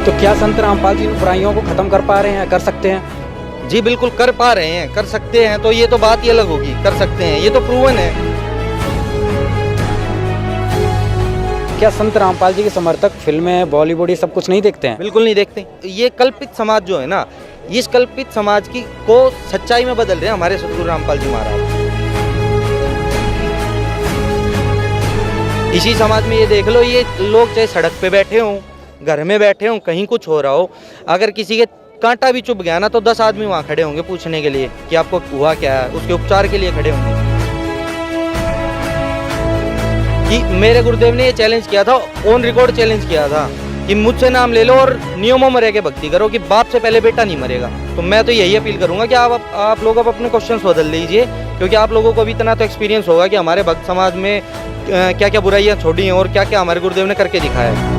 तो क्या संत रामपाल जी इन बुराइयों को खत्म कर पा रहे हैं, कर सकते हैं? जी बिल्कुल कर पा रहे हैं, कर सकते हैं, तो ये तो बात ही अलग होगी। कर सकते हैं, ये तो प्रूवन है। क्या संत रामपाल जी के समर्थक फिल्में, बॉलीवुड ये सब कुछ नहीं देखते हैं? बिल्कुल नहीं देखते। ये कल्पित समाज जो है ना, इस कल्पित समाज की को सच्चाई में बदल रहे हैं हमारे सतगुरु रामपाल जी महाराज। इसी समाज में ये देख लो, ये लोग चाहे सड़क पे बैठे हों, घर में बैठे हों, कहीं कुछ हो रहा हो, अगर किसी के कांटा भी चुभ गया ना तो 10 आदमी वहाँ खड़े होंगे पूछने के लिए कि आपको हुआ क्या है, उसके उपचार के लिए खड़े होंगे। कि मेरे गुरुदेव ने ये चैलेंज किया था, ऑन रिकॉर्ड चैलेंज किया था कि मुझसे नाम ले लो और नियमों में रह के भक्ति करो, कि बाप से पहले बेटा नहीं मरेगा। तो मैं तो यही अपील करूंगा कि आप लोग अब अपने क्वेश्चंस बदल लीजिए, क्योंकि आप लोगों को भी इतना तो एक्सपीरियंस होगा कि हमारे भक्त समाज में क्या क्या बुराइयां छोड़ी हैं और क्या क्या हमारे गुरुदेव ने करके दिखाया है।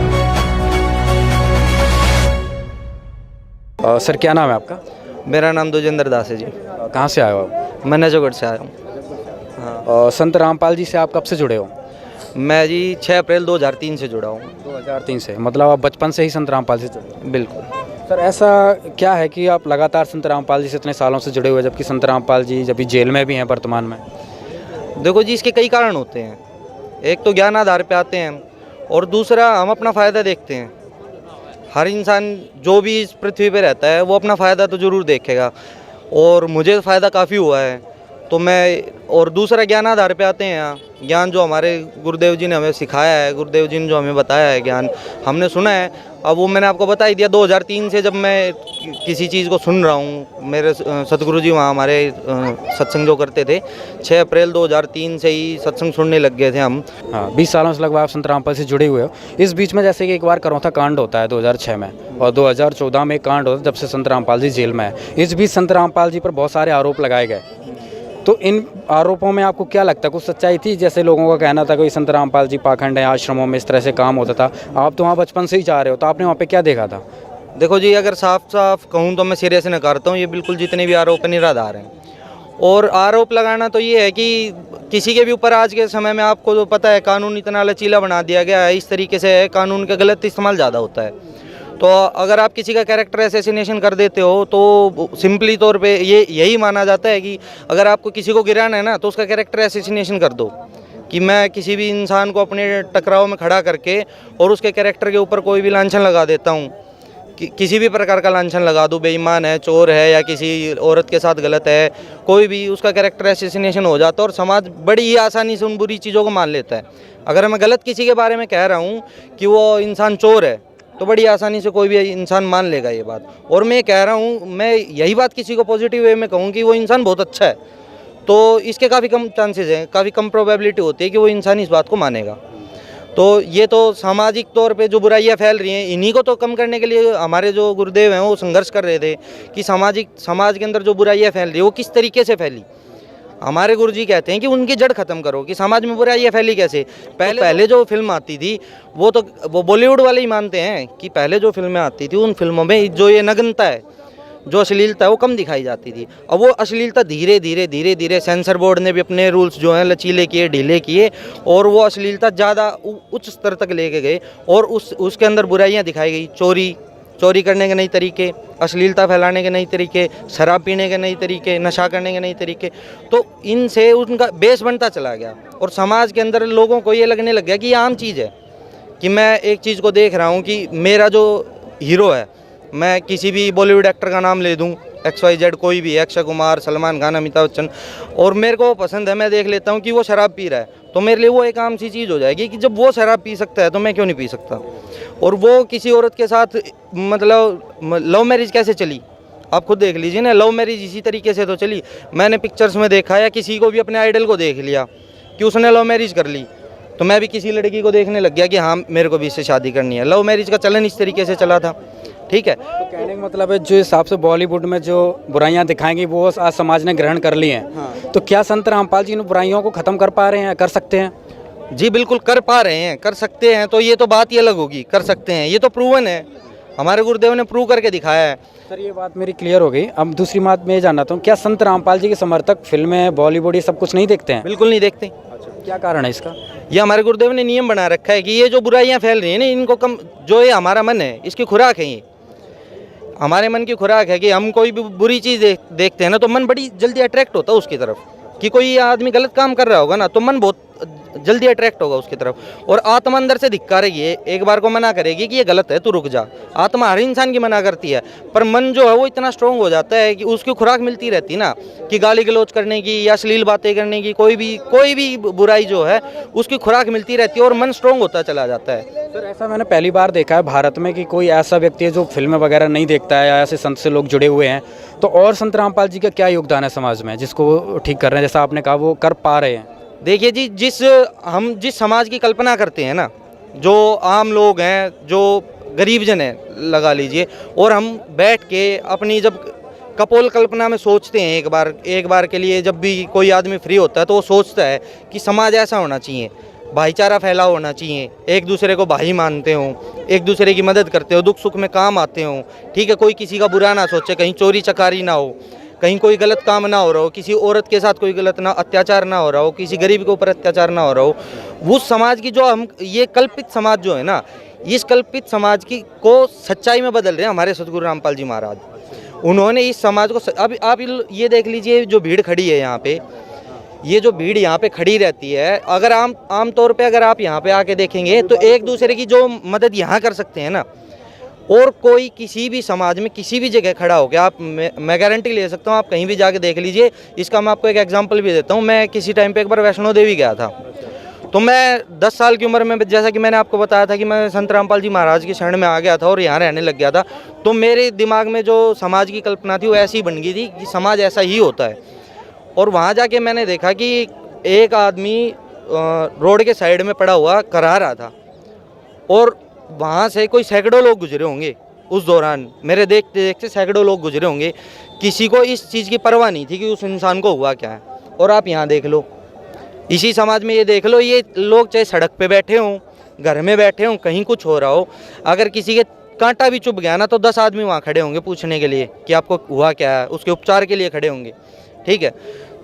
सर क्या नाम है आपका? मेरा नाम दुजेंद्र दास है जी। कहाँ से आए हो आप? मैं नजोगढ़ से आया हूँ। हाँ। संत रामपाल जी से आप कब से जुड़े हो? मैं जी 6 अप्रैल 2003 से जुड़ा हूँ। 2003 से, मतलब आप बचपन से ही संत रामपाल से जुड़े हो? बिल्कुल। सर ऐसा क्या है कि आप लगातार संत रामपाल जी से इतने सालों से जुड़े हुए, जबकि संत रामपाल जी जब जेल में भी हैं वर्तमान में? देखो जी, इसके कई कारण होते हैं। एक तो ज्ञान आधार पे आते हैं, और दूसरा हम अपना फ़ायदा देखते हैं। हर इंसान जो भी इस पृथ्वी पे रहता है वो अपना फ़ायदा तो ज़रूर देखेगा, और मुझे फ़ायदा काफ़ी हुआ है तो मैं, और दूसरा ज्ञान आधार पे आते हैं। यहाँ ज्ञान जो हमारे गुरुदेव जी ने हमें सिखाया है, गुरुदेव जी ने जो हमें बताया है, ज्ञान हमने सुना है। अब वो मैंने आपको बता ही दिया, 2003 से जब मैं किसी चीज़ को सुन रहा हूँ, मेरे सतगुरु जी वहाँ हमारे सत्संग जो करते थे, 6 अप्रैल 2003 से ही सत्संग सुनने लग गए थे हम। हाँ, 20 सालों से लगभग आप संत रामपाल से जुड़े हुए हो। इस बीच में जैसे कि एक बार करौथा कांड होता है 2006 में, और 2014 में एक कांड होता है जब से संत रामपाल जी जेल में है। इस बीच संत रामपाल जी पर बहुत सारे आरोप लगाए गए, तो इन आरोपों में आपको क्या लगता है, कुछ सच्चाई थी? जैसे लोगों का कहना था कि संत रामपाल जी पाखंड है, आश्रमों में इस तरह से काम होता था। आप तो वहाँ बचपन से ही जा रहे हो, तो आपने वहाँ पे क्या देखा था? देखो जी, अगर साफ साफ कहूँ तो मैं सिरे से नकारता हूँ, ये बिल्कुल जितने भी आरोप निराधार हैं। और आरोप लगाना तो ये है कि किसी के भी ऊपर आज के समय में, आपको तो पता है, कानून इतना लचीला बना दिया गया है, इस तरीके से है, कानून का गलत इस्तेमाल ज़्यादा होता है। तो अगर आप किसी का कैरेक्टर असैसिनेशन कर देते हो तो सिंपली तौर पे यही माना जाता है कि अगर आपको किसी को गिराना है ना तो उसका कैरेक्टर असैसिनेशन कर दो, कि मैं किसी भी इंसान को अपने टकराव में खड़ा करके और उसके कैरेक्टर के ऊपर कोई भी लांछन लगा देता हूँ, किसी भी प्रकार का लांछन लगा दूँ, बेईमान है, चोर है, या किसी औरत के साथ गलत है, कोई भी, उसका कैरेक्टर असैसिनेशन हो जाता है और समाज बड़ी ही आसानी से उन बुरी चीज़ों को मान लेता है। अगर मैं गलत किसी के बारे में कह रहा हूँ कि वो इंसान चोर है, तो बड़ी आसानी से कोई भी इंसान मान लेगा ये बात। और मैं कह रहा हूँ, मैं यही बात किसी को पॉजिटिव वे में कहूँ कि वो इंसान बहुत अच्छा है, तो इसके काफ़ी कम चांसेस हैं, काफ़ी कम प्रोबेबिलिटी होती है कि वो इंसान इस बात को मानेगा। तो ये तो सामाजिक तौर पे जो बुराइयां फैल रही हैं, इन्हीं को तो कम करने के लिए हमारे जो गुरुदेव हैं वो संघर्ष कर रहे थे कि समाज के अंदर जो बुराइयां फैल रही है वो किस तरीके से फैली। हमारे गुरुजी कहते हैं कि उनकी जड़ खत्म करो, कि समाज में बुराइयां फैली कैसे। पहले जो फिल्म आती थी वो बॉलीवुड वाले ही मानते हैं कि पहले जो फिल्में आती थी उन फिल्मों में जो ये नग्नता है, जो अश्लीलता है, वो कम दिखाई जाती थी। अब वो अश्लीलता धीरे धीरे सेंसर बोर्ड ने भी अपने रूल्स जो हैं लचीले किए, ढीले किए, और वो अश्लीलता ज़्यादा उच्च स्तर तक लेके गए, और उसके अंदर बुराइयाँ दिखाई गई। चोरी करने के नए तरीके, अश्लीलता फैलाने के नए तरीके, शराब पीने के नए तरीके, नशा करने के नए तरीके। तो इनसे उनका बेस बनता चला गया, और समाज के अंदर लोगों को ये लगने लग गया कि ये आम चीज़ है, कि मैं एक चीज़ को देख रहा हूँ कि मेरा जो हीरो है, मैं किसी भी बॉलीवुड एक्टर का नाम ले दूं, XYZ कोई भी, अक्षय कुमार, सलमान खान, अमिताभ बच्चन, और मेरे को वो पसंद है, मैं देख लेता हूं कि वो शराब पी रहा है, तो मेरे लिए वो एक आम सी चीज़ हो जाएगी कि जब वो शराब पी सकता है तो मैं क्यों नहीं पी सकता। और वो किसी औरत के साथ, मतलब लव मैरिज कैसे चली, आप खुद देख लीजिए ना। लव मैरिज इसी तरीके से तो चली। मैंने पिक्चर्स में देखा, या किसी को भी अपने आइडल को देख लिया कि उसने लव मैरिज कर ली, तो मैं भी किसी लड़की को देखने लग गया कि हाँ मेरे को भी इससे शादी करनी है। लव मैरिज का चलन इस तरीके से चला था, ठीक है। तो कहने का मतलब है, जो हिसाब से बॉलीवुड में जो बुराइयां दिखाएंगी वो आज समाज ने ग्रहण कर ली हैं। हाँ। तो क्या संत रामपाल जी इन बुराइयों को ख़त्म कर पा रहे हैं, कर सकते हैं? जी बिल्कुल कर पा रहे हैं, कर सकते हैं, तो ये तो बात ही अलग होगी। कर सकते हैं, ये तो प्रूवन है, हमारे गुरुदेव ने प्रूव करके दिखाया है। सर ये बात मेरी क्लियर हो गई। अब दूसरी बात मैं ये जानना चाहता हूँ, क्या संत रामपाल जी के समर्थक फिल्में, बॉलीवुड ये सब कुछ नहीं देखते हैं? बिल्कुल नहीं देखते। क्या कारण है इसका? ये हमारे गुरुदेव ने नियम बना रखा है कि ये जो बुराइयां फैल रही हैं ना, इनको कम, जो ये हमारा मन है इसकी खुराक है, ये हमारे मन की खुराक है कि हम कोई भी बुरी चीज़ देखते हैं ना तो मन बड़ी जल्दी अट्रैक्ट होता है उसकी तरफ, कि कोई ये आदमी गलत काम कर रहा होगा ना तो मन बहुत जल्दी अट्रैक्ट होगा उसकी तरफ, और आत्मा अंदर से धिक्कारेगी, एक बार को मना करेगी कि ये गलत है, तू रुक जा। आत्मा हर इंसान की मना करती है, पर मन जो है वो इतना स्ट्रोंग हो जाता है कि उसकी खुराक मिलती रहती है ना, कि गाली गलौज करने की या अश्लील बातें करने की, कोई भी बुराई जो है उसकी खुराक मिलती रहती है और मन स्ट्रोंग होता चला जाता है। सर ऐसा मैंने पहली बार देखा है भारत में कि कोई ऐसा व्यक्ति है जो फिल्में वगैरह नहीं देखता है या ऐसे संत से लोग जुड़े हुए हैं, तो और संत रामपाल जी का क्या योगदान है समाज में जिसको वो ठीक कर रहे हैं, जैसा आपने कहा वो कर पा रहे हैं? देखिए जी, हम जिस समाज की कल्पना करते हैं ना, जो आम लोग हैं, जो गरीब जन हैं लगा लीजिए, और हम बैठ के अपनी जब कपोल कल्पना में सोचते हैं एक बार के लिए, जब भी कोई आदमी फ्री होता है तो वो सोचता है कि समाज ऐसा होना चाहिए, भाईचारा फैला होना चाहिए, एक दूसरे को भाई मानते हों, एक दूसरे की मदद करते हो, दुख सुख में काम आते हों, ठीक है, कोई किसी का बुरा ना सोचे, कहीं चोरी चकारी ना हो, कहीं कोई गलत काम ना हो रहा हो, किसी औरत के साथ कोई गलत ना अत्याचार ना हो रहा हो, किसी गरीब के ऊपर अत्याचार ना हो रहा हो। उस समाज की जो हम ये कल्पित समाज जो है ना, इस कल्पित समाज की को सच्चाई में बदल रहे हैं हमारे सतगुरु रामपाल जी महाराज। उन्होंने इस समाज को अब आप ये देख लीजिए, जो भीड़ खड़ी है यहाँ पे, ये जो भीड़ यहाँ पे खड़ी रहती है, अगर आम तौर पे अगर आप यहाँ पे आके देखेंगे तो एक दूसरे की जो मदद यहाँ कर सकते हैं ना, और कोई किसी भी समाज में किसी भी जगह खड़ा हो गया, आप मैं गारंटी ले सकता हूँ, आप कहीं भी जाके देख लीजिए। इसका मैं आपको एक एग्जांपल भी देता हूँ। मैं किसी टाइम पे एक बार वैष्णो देवी गया था, तो मैं 10 साल की उम्र में, जैसा कि मैंने आपको बताया था कि मैं संत रामपाल जी महाराज की शरण में आ गया था और यहाँ रहने लग गया था, तो मेरे दिमाग में जो समाज की कल्पना थी वो ऐसी बन गई थी कि समाज ऐसा ही होता है। और वहाँ जाके मैंने देखा कि एक आदमी रोड के साइड में पड़ा हुआ करा रहा था, और वहाँ से कोई सैकड़ों लोग गुजरे होंगे उस दौरान, मेरे देखते देखते सैकड़ों लोग गुजरे होंगे, किसी को इस चीज़ की परवाह नहीं थी कि उस इंसान को हुआ क्या है। और आप यहाँ देख लो, इसी समाज में ये देख लो, ये लोग चाहे सड़क पे बैठे हों, घर में बैठे हों, कहीं कुछ हो रहा हो, अगर किसी के कांटा भी चुभ गया ना तो 10 आदमी वहाँ खड़े होंगे पूछने के लिए कि आपको हुआ क्या है, उसके उपचार के लिए खड़े होंगे, ठीक है।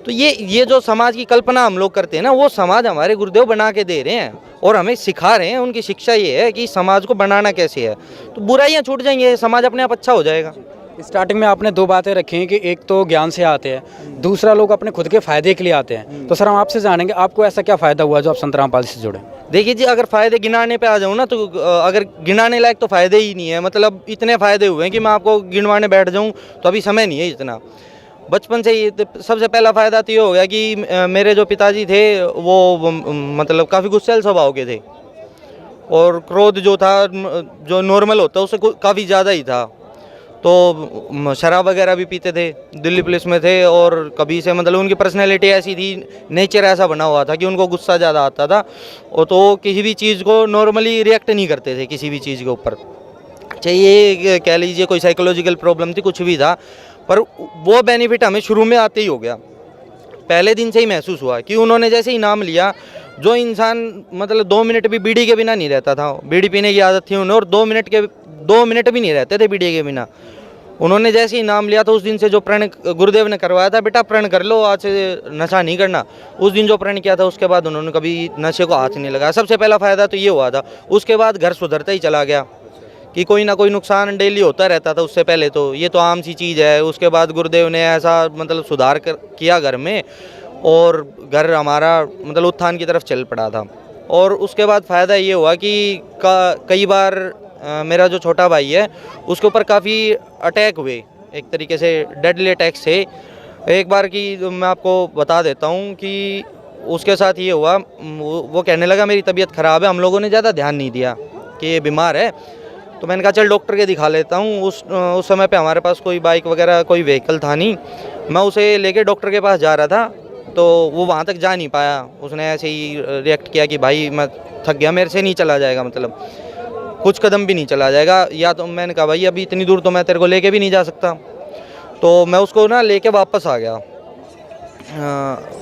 तो ये जो समाज की कल्पना हम लोग करते हैं ना, वो समाज हमारे गुरुदेव बना के दे रहे हैं और हमें सिखा रहे हैं। उनकी शिक्षा ये है कि समाज को बनाना कैसे है, तो बुराइयां छूट जाएंगी, समाज अपने आप अच्छा हो जाएगा। स्टार्टिंग में आपने 2 बातें रखी हैं कि एक तो ज्ञान से आते हैं, दूसरा लोग अपने खुद के फ़ायदे के लिए आते हैं। तो सर हम आपसे जानेंगे आपको ऐसा क्या फ़ायदा हुआ जो आप संत रामपाल से जुड़े? देखिए जी, अगर फ़ायदे गिनाने पे आ जाऊँ ना तो अगर गिनाने लायक तो फ़ायदे ही नहीं है, मतलब इतने फ़ायदे हुए हैं कि मैं आपको गिनवाने बैठ जाऊँ तो अभी समय नहीं है इतना। बचपन से ही सबसे पहला फ़ायदा तो ये हो गया कि मेरे जो पिताजी थे वो मतलब काफ़ी गुस्सैल स्वभाव के थे, और क्रोध जो था, जो नॉर्मल होता है उससे काफ़ी ज़्यादा ही था। तो शराब वगैरह भी पीते थे, दिल्ली पुलिस में थे, और कभी से मतलब उनकी पर्सनैलिटी ऐसी थी, नेचर ऐसा बना हुआ था कि उनको गुस्सा ज़्यादा आता था, और तो किसी भी चीज़ को नॉर्मली रिएक्ट नहीं करते थे किसी भी चीज़ के ऊपर, चाहिए कह लीजिए कोई साइकोलॉजिकल प्रॉब्लम थी, कुछ भी था। पर वो बेनिफिट हमें शुरू में आते ही हो गया, पहले दिन से ही महसूस हुआ कि उन्होंने जैसे ही नाम लिया, जो इंसान मतलब 2 मिनट भी बीड़ी के बिना नहीं रहता था, बीड़ी पीने की आदत थी उन्हें, और 2 मिनट भी नहीं रहते थे बीड़ी के बिना, उन्होंने जैसे ही नाम लिया तो उस दिन से जो प्रण गुरुदेव ने करवाया था, बेटा प्रण कर लो, आज से नशा नहीं करना, उस दिन जो प्रण किया था उसके बाद उन्होंने कभी नशे को हाथ नहीं लगाया। सबसे पहला फ़ायदा तो ये हुआ था। उसके बाद घर सुधरता ही चला गया कि कोई ना कोई नुकसान डेली होता रहता था उससे पहले, तो ये तो आम सी चीज़ है। उसके बाद गुरुदेव ने ऐसा मतलब सुधार किया घर में, और घर हमारा मतलब उत्थान की तरफ चल पड़ा था। और उसके बाद फ़ायदा ये हुआ कि कई बार मेरा जो छोटा भाई है उसके ऊपर काफ़ी अटैक हुए, एक तरीके से डेडली अटैक्स थे। एक बार की मैं आपको बता देता हूँ कि उसके साथ ये हुआ, वो कहने लगा मेरी तबीयत ख़राब है। हम लोगों ने ज़्यादा ध्यान नहीं दिया कि ये बीमार है, तो मैंने कहा चल डॉक्टर के दिखा लेता हूँ। उस समय पे हमारे पास कोई बाइक वगैरह कोई व्हीकल था नहीं, मैं उसे लेके डॉक्टर के पास जा रहा था, तो वो वहाँ तक जा नहीं पाया। उसने ऐसे ही रिएक्ट किया कि भाई मैं थक गया, मेरे से नहीं चला जाएगा, मतलब कुछ कदम भी नहीं चला जाएगा। या तो मैंने कहा भाई अभी इतनी दूर तो मैं तेरे को लेके भी नहीं जा सकता, तो मैं उसको ना लेके वापस आ गया।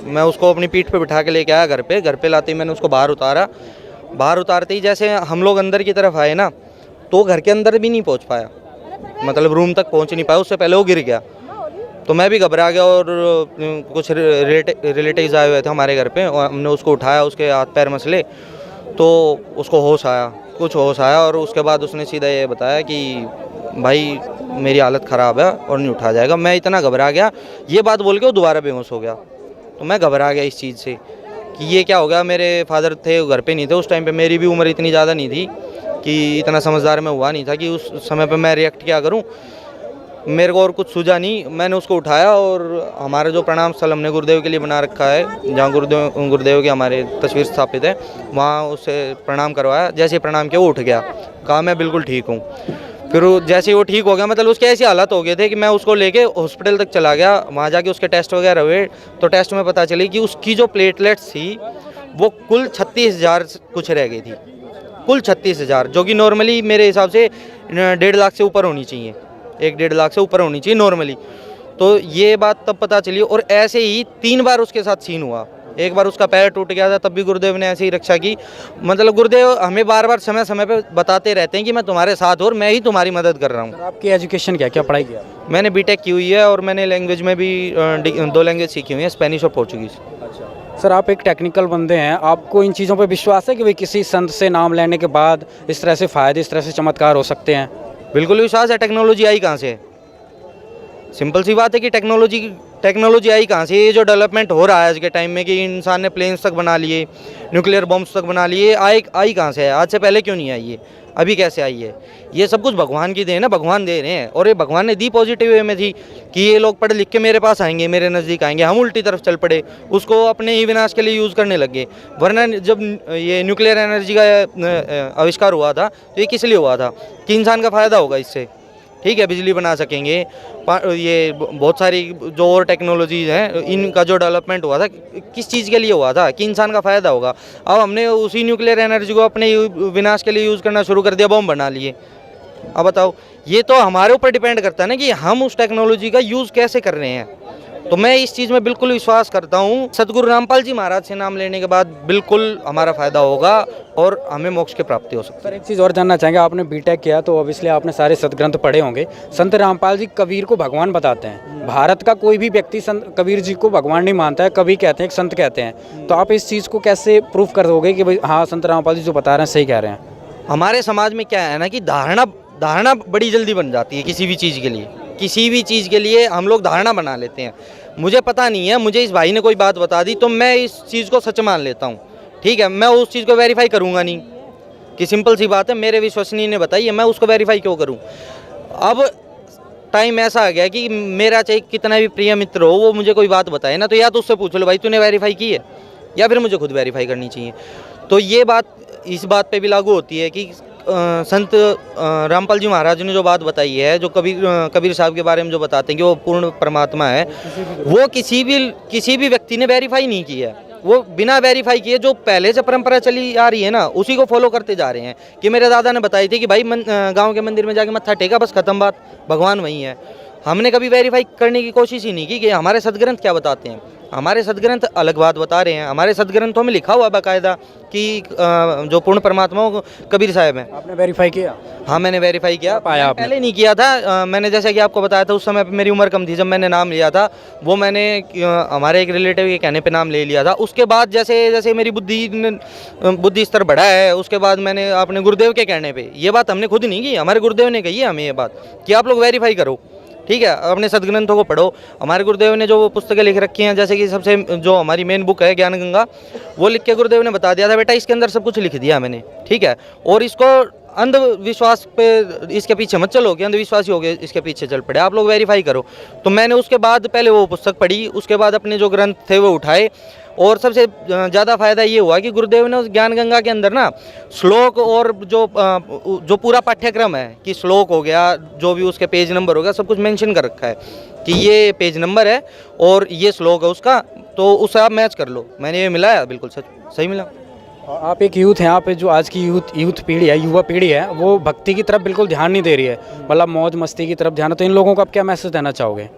मैं उसको अपनी पीठ पे बिठा के लेके आया घर पे लाते ही मैंने उसको बाहर उतारा। बाहर उतारते ही जैसे हम लोग अंदर की तरफ आए ना, तो घर के अंदर भी नहीं पहुंच पाया, मतलब रूम तक पहुंच नहीं पाया, उससे पहले वो गिर गया। तो मैं भी घबरा गया और कुछ रिलेटिव्स आए हुए थे हमारे घर पे और हमने उसको उठाया, उसके हाथ पैर मसले तो उसको होश आया, कुछ होश आया और उसके बाद उसने सीधा ये बताया कि भाई मेरी हालत ख़राब है और नहीं उठा जाएगा। मैं इतना घबरा गया, ये बात बोल के वो दोबारा बेहोश हो गया। तो मैं घबरा गया इस चीज़ से कि ये क्या हो गया। मेरे फादर थे, वो घर पे नहीं थे उस टाइम पे, मेरी भी उम्र इतनी ज़्यादा नहीं थी कि इतना समझदार मैं हुआ नहीं था कि उस समय पे मैं रिएक्ट क्या करूं। मेरे को और कुछ सूझा नहीं, मैंने उसको उठाया और हमारा जो प्रणाम स्थल हमने गुरुदेव के लिए बना रखा है, जहाँ गुरुदेव की हमारे तस्वीर स्थापित है, वहाँ उससे प्रणाम करवाया। जैसे ही प्रणाम किया वो उठ गया, कहा मैं बिल्कुल ठीक हूँ। फिर जैसे ही वो ठीक हो गया, मतलब उसके ऐसी हालत हो गए थे कि मैं उसको लेके हॉस्पिटल तक चला गया। वहाँ जाके उसके टेस्ट वगैरह हुए तो टेस्ट में पता चली कि उसकी जो प्लेटलेट्स थी वो कुल 36,000 कुछ रह गई थी, कुल 36,000, जो कि नॉर्मली मेरे हिसाब से 1.5 लाख से ऊपर होनी चाहिए, 1-1.5 लाख से ऊपर होनी चाहिए नॉर्मली। तो ये बात तब पता चली और ऐसे ही 3 बार उसके साथ सीन हुआ। एक बार उसका पैर टूट गया था, तब भी गुरुदेव ने ऐसे ही रक्षा की। मतलब गुरुदेव हमें बार बार समय समय पे बताते रहते हैं कि मैं तुम्हारे साथ हूँ और मैं ही तुम्हारी मदद कर रहा हूँ। आपकी एजुकेशन क्या क्या पढ़ाई किया? मैंने बीटेक की हुई है और मैंने लैंग्वेज में भी 2 लैंग्वेज सीखी हुई है, स्पेनिश और पोर्चुगीज़। सर आप एक टेक्निकल बंदे हैं, आपको इन चीज़ों पे विश्वास है कि भाई किसी संत से नाम लेने के बाद इस तरह से फ़ायदे, इस तरह से चमत्कार हो सकते हैं? बिल्कुल विश्वास है। टेक्नोलॉजी आई कहाँ से? सिंपल सी बात है कि टेक्नोलॉजी आई कहाँ से? ये जो डेवलपमेंट हो रहा है आज के टाइम में कि इंसान ने प्लेन्स तक बना लिए, न्यूक्लियर बम्स तक बना लिए, आई कहाँ से है? आज से पहले क्यों नहीं आई ये? अभी कैसे आई है? ये सब कुछ भगवान की देन है, भगवान दे रहे हैं। और ये भगवान ने दी पॉजिटिव वे में थी कि ये लोग पढ़ लिख के मेरे पास आएंगे, मेरे नज़दीक आएंगे। हम उल्टी तरफ चल पड़े, उसको अपने ही विनाश के लिए यूज़ करने लग गए। वरना जब ये न्यूक्लियर एनर्जी का आविष्कार हुआ था तो ये किस लिए हुआ था? कि इंसान का फ़ायदा होगा इससे, ठीक है, बिजली बना सकेंगे, ये बहुत सारी जो और टेक्नोलॉजीज़ हैं, इनका जो डेवलपमेंट हुआ था किस चीज़ के लिए हुआ था? कि इंसान का फ़ायदा होगा। अब हमने उसी न्यूक्लियर एनर्जी को अपने विनाश के लिए यूज़ करना शुरू कर दिया, बम बना लिए। अब बताओ, ये तो हमारे ऊपर डिपेंड करता है ना कि हम उस टेक्नोलॉजी का यूज़ कैसे कर रहे हैं। तो मैं इस चीज़ में बिल्कुल विश्वास करता हूँ। सतगुरु रामपाल जी महाराज से नाम लेने के बाद बिल्कुल हमारा फ़ायदा होगा और हमें मोक्ष की प्राप्ति हो सकती है। सर एक चीज़ और जानना चाहेंगे, आपने बीटेक किया तो ऑब्वियसली आपने सारे सदग्रंथ पढ़े होंगे। संत रामपाल जी कबीर को भगवान बताते हैं। भारत का कोई भी व्यक्ति संत कबीर जी को भगवान नहीं मानता है, कभी कहते हैं, एक संत कहते हैं। तो आप इस चीज़ को कैसे प्रूफ कर दोगे कि भाई हाँ संत रामपाल जी जो बता रहे हैं सही कह रहे हैं? हमारे समाज में क्या है ना कि धारणा बड़ी जल्दी बन जाती है। किसी भी चीज़ के लिए हम लोग धारणा बना लेते हैं। मुझे पता नहीं है, मुझे इस भाई ने कोई बात बता दी तो मैं इस चीज़ को सच मान लेता हूँ, ठीक है। मैं उस चीज़ को वेरीफाई करूँगा नहीं कि सिंपल सी बात है, मेरे विश्वसनीय ने बताई है, मैं उसको वेरीफाई क्यों करूँ? अब टाइम ऐसा आ गया कि मेरा चाहे कितना भी प्रिय मित्र हो, वो मुझे कोई बात बताए ना, तो या तो उससे पूछ लो भाई तूने वेरीफाई की है, या फिर मुझे खुद वेरीफाई करनी चाहिए। तो ये बात इस बात पे भी लागू होती है कि संत रामपाल जी महाराज ने जो बात बताई है, जो कबीर साहब के बारे में जो बताते हैं कि वो पूर्ण परमात्मा है, वो किसी भी व्यक्ति ने वेरीफाई नहीं की है। वो बिना वेरीफाई किए जो पहले से परंपरा चली आ रही है ना, उसी को फॉलो करते जा रहे हैं। कि मेरे दादा ने बताई थी कि भाई गांव के मंदिर में जाके मत्था टेका, बस खत्म बात, भगवान वही है। हमने कभी वेरीफाई करने की कोशिश ही नहीं की कि हमारे सदग्रंथ क्या बताते हैं। हमारे सदग्रंथ अलग बात बता रहे हैं। हमारे सदग्रंथों में लिखा हुआ बाकायदा कि जो पूर्ण परमात्मा कबीर साहब हैं। आपने वेरीफाई किया? हाँ, मैंने वेरीफाई किया। पाया आपने? पहले नहीं किया था। मैंने जैसे कि आपको बताया था, उस समय पे मेरी उम्र कम थी जब मैंने नाम लिया था। वो मैंने हमारे एक रिलेटिव के कहने पे नाम ले लिया था। उसके बाद जैसे जैसे मेरी बुद्धि स्तर बढ़ा है, उसके बाद मैंने अपने गुरुदेव के कहने पे, ये बात हमने खुद नहीं की, हमारे गुरुदेव ने कही है हमें ये बात कि आप लोग वेरीफाई करो, ठीक है, अपने सदग्रंथों को पढ़ो। हमारे गुरुदेव ने जो पुस्तकें लिख रखी हैं, जैसे कि सबसे जो हमारी मेन बुक है ज्ञान गंगा, वो लिख के गुरुदेव ने बता दिया था बेटा इसके अंदर सब कुछ लिख दिया मैंने, ठीक है। और इसको अंधविश्वास पे इसके पीछे मत चलो कि अंधविश्वास ही हो गए इसके पीछे चल पड़े, आप लोग वेरीफाई करो। तो मैंने उसके बाद पहले वो पुस्तक पढ़ी, उसके बाद अपने जो ग्रंथ थे वो उठाए। और सबसे ज़्यादा फायदा ये हुआ कि गुरुदेव ने उस ज्ञान गंगा के अंदर ना श्लोक और जो पूरा पाठ्यक्रम है कि श्लोक हो गया, जो भी उसके पेज नंबर हो गया, सब कुछ मेंशन कर रखा है कि ये पेज नंबर है और ये श्लोक है उसका, तो उससे आप मैच कर लो। मैंने ये मिलाया, बिल्कुल सही मिला। आप एक यूथ हैं, आप जो आज की यूथ पीढ़ी है, युवा पीढ़ी है, वो भक्ति की तरफ बिल्कुल ध्यान नहीं दे रही है, मतलब मौज मस्ती की तरफ ध्यान है। तो इन लोगों को आप क्या मैसेज देना चाहोगे?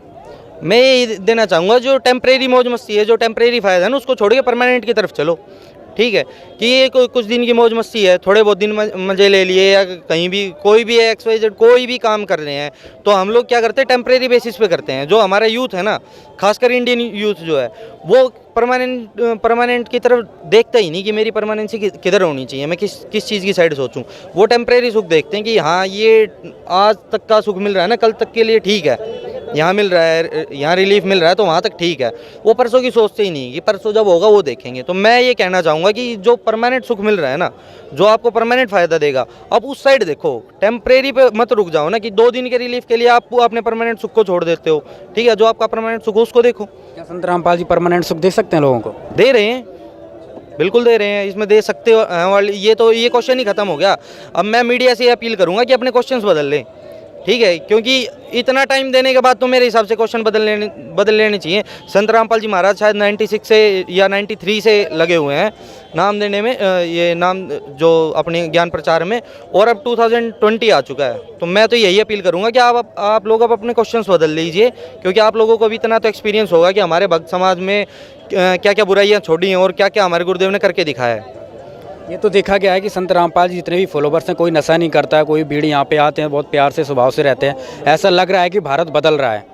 मैं ये देना चाहूँगा, जो टेम्परेरी मौज मस्ती है, जो टेम्परेरी फ़ायदा है ना, उसको छोड़ के परमानेंट की तरफ चलो। ठीक है, कि ये कुछ दिन की मौज मस्ती है, थोड़े बहुत दिन मज़े ले लिए, या कहीं भी कोई भी XYZ कोई भी काम कर रहे हैं तो हम लोग क्या करते हैं, टेम्परेरी बेसिस पे करते हैं। जो हमारा यूथ है ना, खासकर इंडियन यूथ जो है, वो परमानेंट की तरफ देखता ही नहीं कि मेरी परमानेंसी किधर होनी चाहिए, मैं किस चीज़ की साइड सोचूं। वो टेम्परेरी सुख देखते हैं कि हाँ ये आज तक का सुख मिल रहा है ना, कल तक के लिए ठीक है, यहाँ मिल रहा है, यहाँ रिलीफ मिल रहा है तो वहाँ तक ठीक है। वो परसों की सोचते ही नहीं कि परसों जब होगा वो देखेंगे। तो मैं ये कहना चाहूँगा कि जो परमानेंट सुख मिल रहा है ना, जो आपको परमानेंट फ़ायदा देगा, अब उस साइड देखो, टेम्परेरी पे मत रुक जाओ ना कि 2 दिन के रिलीफ के लिए आप अपने परमानेंट सुख को छोड़ देते हो। ठीक है, जो आपका परमानेंट सुख हो उसको देखो। क्या संत रामपाल जी परमानेंट सुख दे सकते हैं लोगों को? दे रहे हैं, बिल्कुल दे रहे हैं, इसमें दे सकते हो वाली ये क्वेश्चन ही खत्म हो गया। अब मैं मीडिया से अपील करूंगा कि अपने क्वेश्चंस बदल लें, ठीक है, क्योंकि इतना टाइम देने के बाद तो मेरे हिसाब से क्वेश्चन बदल लेने चाहिए। संत रामपाल जी महाराज शायद 96 से या 93 से लगे हुए हैं नाम देने में, ये नाम जो अपने ज्ञान प्रचार में, और अब 2020 आ चुका है। तो मैं तो यही अपील करूंगा कि आप लोग अब अपने क्वेश्चंस बदल लीजिए, क्योंकि आप लोगों को भी इतना तो एक्सपीरियंस होगा कि हमारे भक्त समाज में क्या क्या बुराइयाँ छोड़ी हैं और क्या क्या हमारे गुरुदेव ने करके दिखाया है। ये तो देखा गया है कि संत रामपाल जी जितने भी फॉलोवर्स हैं, कोई नशा नहीं करता है, कोई भीड़ यहाँ पे आते हैं, बहुत प्यार से स्वभाव से रहते हैं। ऐसा लग रहा है कि भारत बदल रहा है।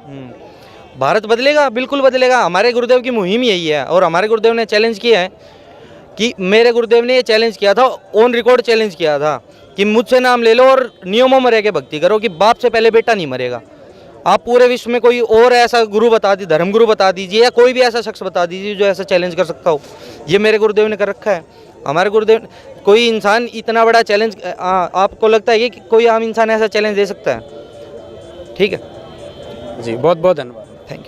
भारत बदलेगा, बिल्कुल बदलेगा। हमारे गुरुदेव की मुहिम यही है, और हमारे गुरुदेव ने चैलेंज किया है कि मेरे गुरुदेव ने ये चैलेंज किया था, ऑन रिकॉर्ड चैलेंज किया था कि मुझसे नाम ले लो और नियमों में रह के भक्ति करो, कि बाप से पहले बेटा नहीं मरेगा। आप पूरे विश्व में कोई और ऐसा गुरु बता दीजिए, धर्म गुरु बता दीजिए, या कोई भी ऐसा शख्स बता दीजिए जो ऐसा चैलेंज कर सकता हो। ये मेरे गुरुदेव ने कर रखा है। हमारे गुरुदेव, कोई इंसान इतना बड़ा चैलेंज, आपको लगता है कि कोई आम इंसान ऐसा चैलेंज दे सकता है? ठीक है जी, बहुत बहुत धन्यवाद। Thank you.